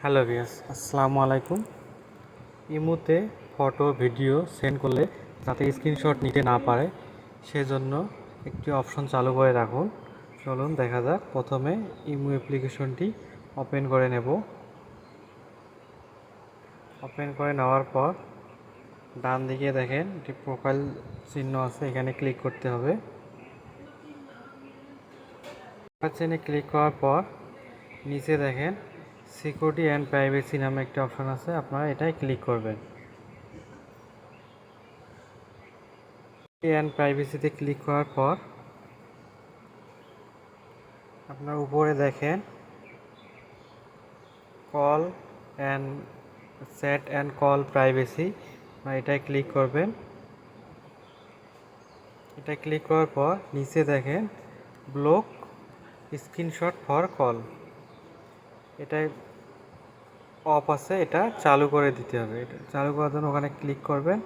Hello viewers, আসসালামু আলাইকুম। ইমোতে ফটো ভিডিও সেন্ড করলে যাতে স্ক্রিনশট নিতে না পারে সেজন্য একটি অপশন চালু করে রাখুন। চলুন দেখা যাক। প্রথমে ইমো অ্যাপ্লিকেশনটি ওপেন করে নেব। ওপেন করে নেওয়ার পর ডান দিকে দেখেন একটি প্রোফাইল চিহ্ন আছে, এখানে ক্লিক করতে হবে। চিহ্নে ক্লিক করার পর নিচে দেখেন সিকিউরিটি অ্যান্ড প্রাইভেসি নামে একটি অপশন আছে, আপনারা এটাই ক্লিক করবেন। অ্যান্ড প্রাইভেসিতে ক্লিক করার পর আপনার উপরে দেখেন call and chat and call privacy, এটাই ক্লিক করবেন। এটা ক্লিক করার পর নিচে দেখেন ব্লক স্ক্রিনশট ফর কল, এটাই অফ আছে, এটা চালু করে দিতে হবে। এটা চালু করার জন্য ওখানে ক্লিক করবেন।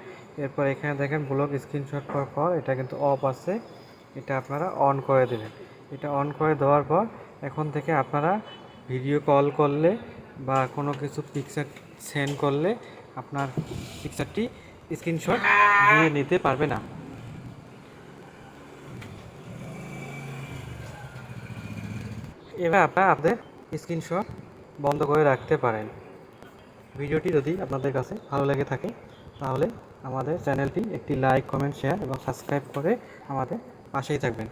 এরপর এখানে দেখেন ব্লক স্ক্রিনশট ফর কল, এটা কিন্তু অফ আছে, এটা আপনারা অন করে দেবেন। এটা অন করে দেওয়ার পর এখন থেকে আপনারা ভিডিও কল করলে বা কোনো কিছু পিকচার সেন্ড করলে আপনার পিকচারটি স্ক্রিনশট নিয়ে নিতে পারবে না। এবার আপনারা আপনাদের স্ক্রিনশট বন্ধ করে রাখতে পারেন। ভিডিওটি যদি আপনাদের কাছে ভালো লেগে থাকে তাহলে আমাদের চ্যানেলটি একটি লাইক, কমেন্ট, শেয়ার এবং সাবস্ক্রাইব করে আমাদের পাশেই থাকবেন।